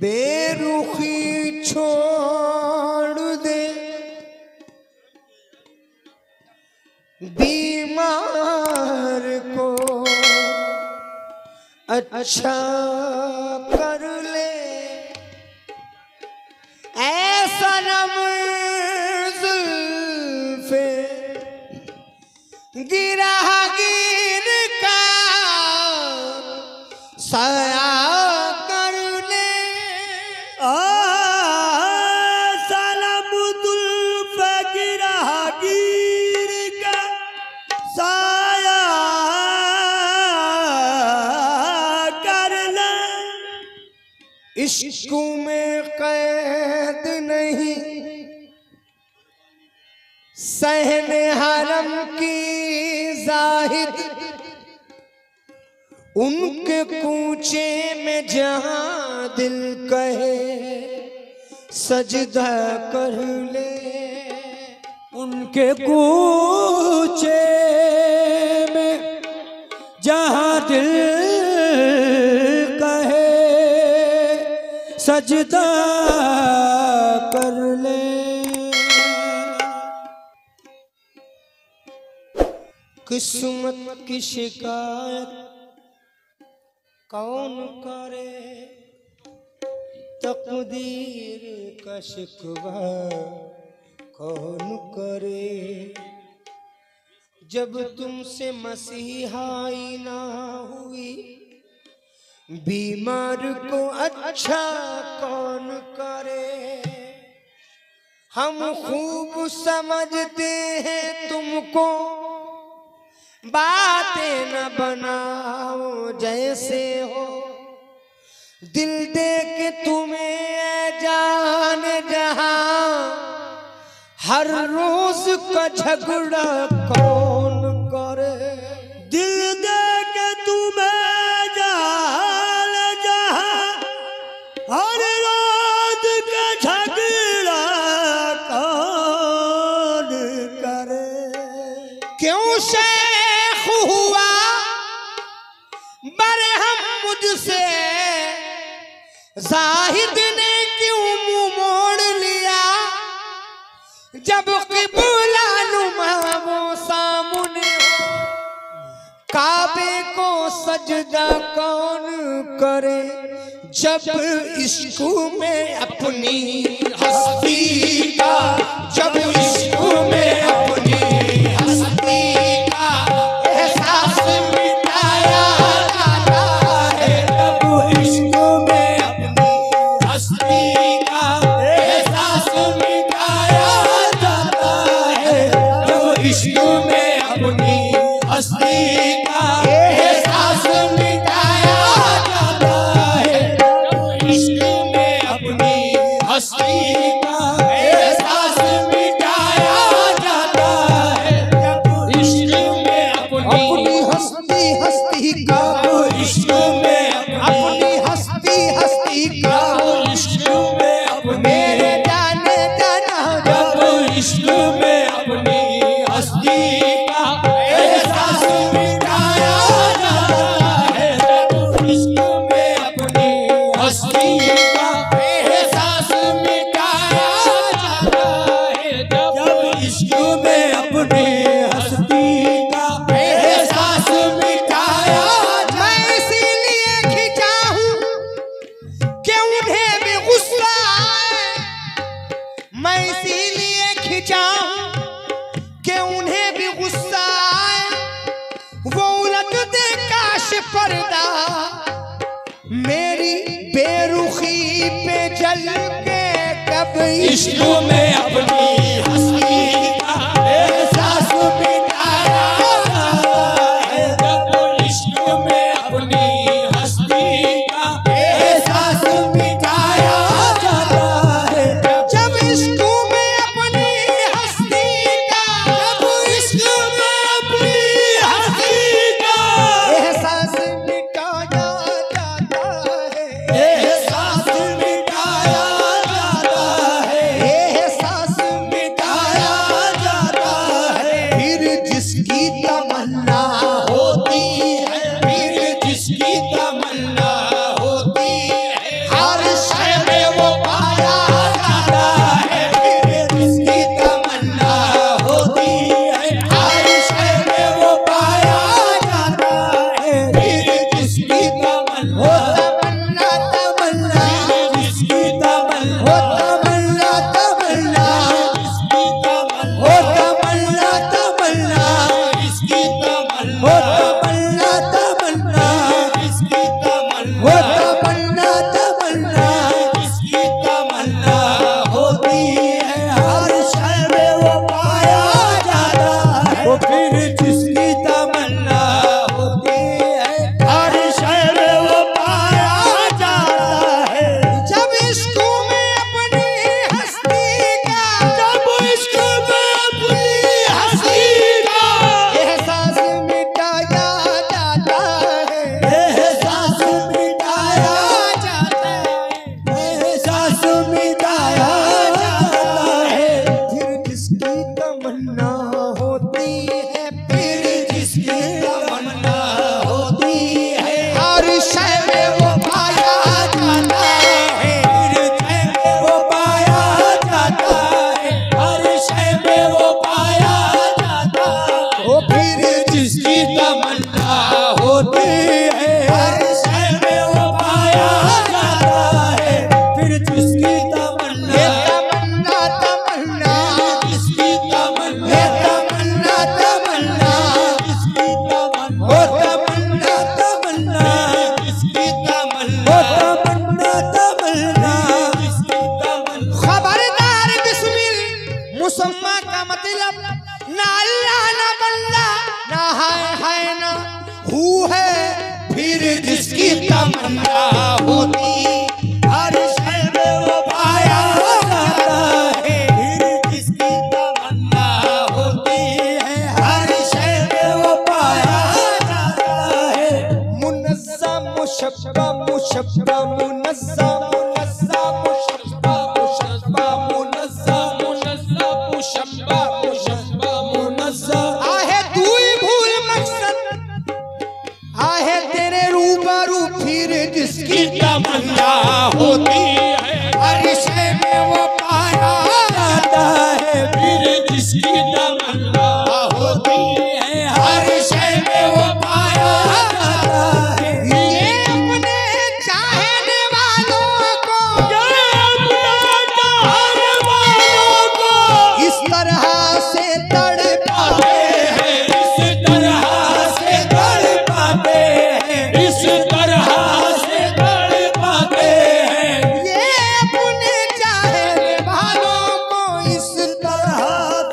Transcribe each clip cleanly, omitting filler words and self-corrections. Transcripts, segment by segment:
बेरुखी छोड़ दे बीमार को अच्छा कर ले ऐसा नम जुल्फे गिरा गिर का साया कर ले सनम जुल्फे गिरा गिर का साया कर ले। इश्क में कैद नहीं सहने हरम की जाहिद उनके कूचे में जहां दिल कहे सजदा कर ले। उनके कूचे में जहां दिल कहे सजदा कर ले। किस्मत की शिकायत कौन करे तकदीर का शिकवा कौन करे। जब तुमसे मसीहाई ना हुई बीमार को अच्छा कौन करे। हम खूब समझते हैं तुमको बातें न बनाओ जैसे हो दिल दे के तुम्हें जान जहां हर रोज का झगड़ा कौन करे। दिल दे के तुम्हें जान जहां हर रोज का झगड़ा कौन करे। क्यों शेख हुआ बरहम मुझसे जाहिद ने क्यों मुंह मोड़ लिया जब क़िबला नुमा वो सामने काबे को सजदा कौन करे। जब इश्क में अपनी हस्ती का जब इश्क में अपनी हस्ती का एहसास मिटाया जाता है। जब इश्क में अपनी हस्ती का एहसास मिटाया जाता है। जब इश्क में अपनी हस्ती का एहसास मिटाया जाता है। इश्क में अपनी हस्ती का एहसास मिटाया जाता है। इश्क में अपनी हस्ती हस्ती का इश्क में अपनी हस्ती हस्ती का इश्क में अपने मेरे जाने जाना जब इश्क में अपनी हस्ती का एहसास मिटाया जाता है। इश्क में अपनी हस्ती का एहसास मिटाया जाता है। जब इश्क में अपनी हस्ती का एहसास मिटाया। मैं इसीलिए खिंचा हूँ कि उन्हें भी गुस्सा आए। मैं इसीलिए खिंचा हूँ कि उन्हें भी गुस्सा आए। वो उलट दे काश पर्दा मेरी बेरुखी पे जल के कब इश्क में अपनी हस्ती का एहसास मिटाया जाता है। जब इश्क में अपनी हस्ती का एहसास मिटाया जाता है। जब इश्क में अपनी हस्ती का जब इश्क में अपनी हस्ती का एहसास मिटाया जाता है। एहसास मिटाया जाता है। तमन्ना होती, हर शय में वो पाया जाता है। फिर जिसकी तमन्ना होती है, हर शय में वो पाया जाता है। मुनस्सा मुशब्बा मुशब्बा मुनस्सा मुनस्सा मुशब्बा मुशब्बा मुनस्सा मुनस्सा मुशब्बा मुशब्बा मुनस्सा। आहे तूई भूल मकसद, आहे तेरे रूबरू फिर जिसकी तमन्ना होती है, हर शय में वो पाया जाता है। फिर जिसकी तमन्ना होती है, हर शय में वो पाया जाता है। ये अपने चाहने वालों को, ये अपने चाहने वालों को इस तरह से तड़पाते हैं, इस तरह से तड़पाते हैं, इस तरह से तड़पाते हैं। ये अपने चाहने वालों को इस तरह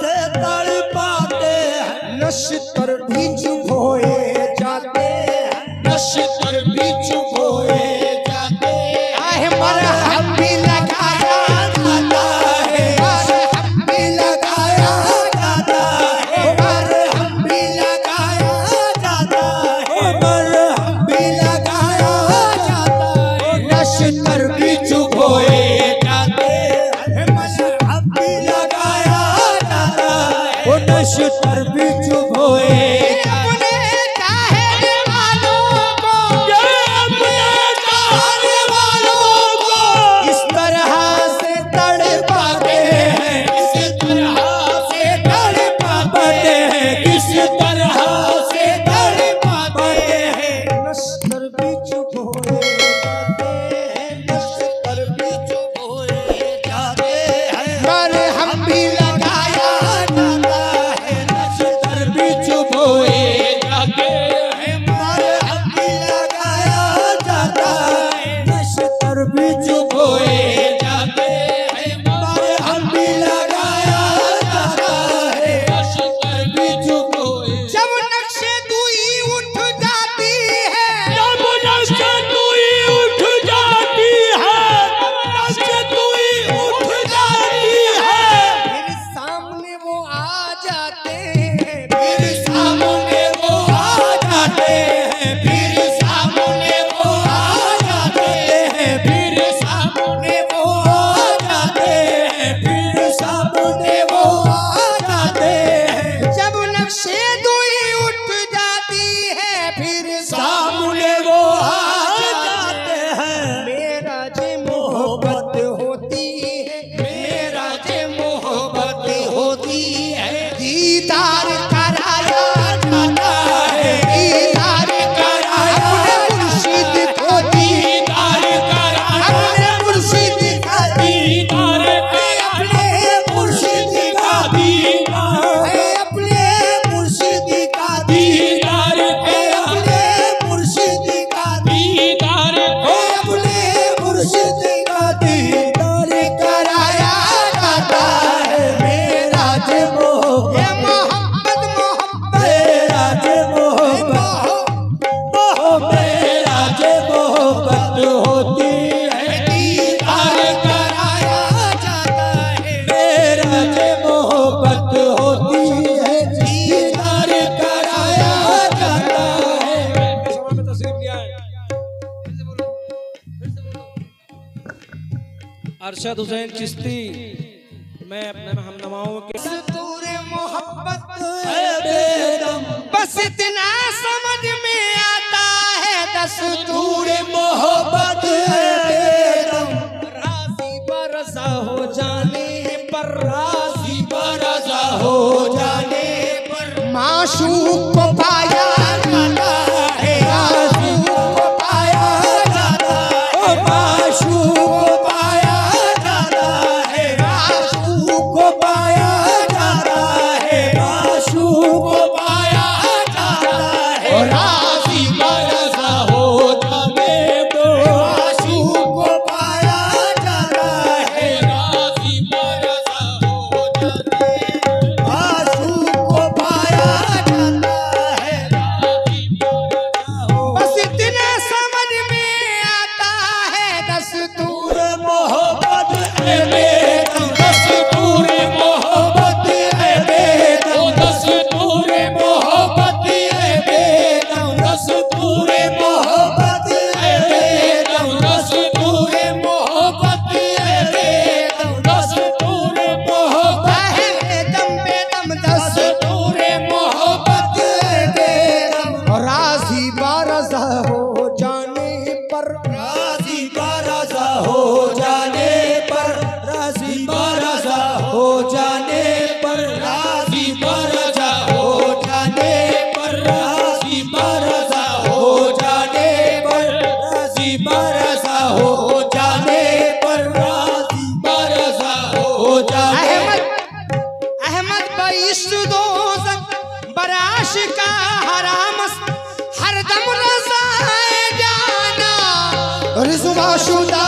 से तड़पाते हैं, नश्तर भी चुभोए जाते हैं। नश्तर भी चुभोए जाते हैं। आहे मरहम भी लगाया जाता है, मरहम भी लगाया जाता है, मरहम भी लगाया जाता है, मरहम भी लगाया जाता है। नश्तर भी चुभोए जाते हैं, मरहम भी लगाया जाता है। वो नश्तर भी चुभोए अपने चाहने वालों को अपने चाहने वालों को इस तरह से तड़पाते हैं। इस तरह से तड़पाते हैं, इस तरह से तड़पाते हैं। नश्तर भी चुभोए जाते हैं, नश्तर भी चुभोए जाते हैं, मरहम भी लगाया जाता है। नश्तर भी चुभोए जाते हैं, मरहम भी लगाया जाता है। नश्तर भी चुभोए जाते हैं, मरहम भी लगाया जाता है। नश्तर भी चुभोए जब नक्शे दुई उठ जाती है, जब नक्शे तुई उठ जाती है, नक्शे तुई उठ जाती है। फिर सामने वो आ जाते हैं। फिर सामने वो आ जाते हैं, फिर सामने वो आ जाते हैं, फिर सामने वो आ जाते हैं, फिर सामने वो आ जाते हैं। जब नक्शे दुई उठ जाती है, फिर सामने वो आ जाते हैं। मेरा जे मोहब्बत होती है, मेरा जे मोहब्बत होती है, दीदार कराया जाता है, दीदार कराया अपने मुर्शिद को दीदार कराया, अपने मुर्शिद का दीदार अपने मुर्शिद का दीदार, अपने मुर्शिद का दीदार अपने मुर्शिद का दीदार, अपने मुर्शिद का दीदार कराया जाता है। मेरा जे ये मोहब्बत, मोहब्बत मेरा जे मोहब्बत, मेरा जे मोहब्बत होती है, दीदार कराया जाता है। मेरा जे मोहब्बत होती है, दीदार कराया जाता है। अरशद हुसैन चिश्ती, मैं अपने हमनवाओं के दस्तूर मोहब्बत है बेदम, बस इतना समझ में आता है। दस्तूर मोहब्बत है बेदम, राजी बरसा हो जाने पर, राजी बरसा हो जाने पर, माशूक को पाया जाता है, माशूक को पाया जाता है, माशूक को पाया जाता है, माशूक को पाया जाता है, माशूक को पाया जाता है। राजी बरसा हो जाने पर, माशूक को पाया जाता है, राजी बरसा हो जाने, माशूक को पाया जाता है। मोहब्बत है बेदम, दस्तूर मोहब्बत है बेदम, दस्तूर मोहब्बत है बेदम, दस्तूर मोहब्बत है बेदम, दस्तूर मोहब्बत है बेदम, दस्तूर मोहब्बत है बेदम बेदम दस्तूर मोहब्बत है बेदम। राजी बारज़ा हो जाने पर, राज़ी बारज़ा हो जाने पर, राज़ी बारज़ा हो जाने पर, राज़ी बारज़ा हो जाने पर, राज़ी बारज़ा हो जाने पर, राज़ी बारज़ा हो जाने पर, राज़ी बारज़ा हो जाने अहमद बैस दोज़ख बराश का हरामस हरदम रज़ा जाना, रिज़वा शुदा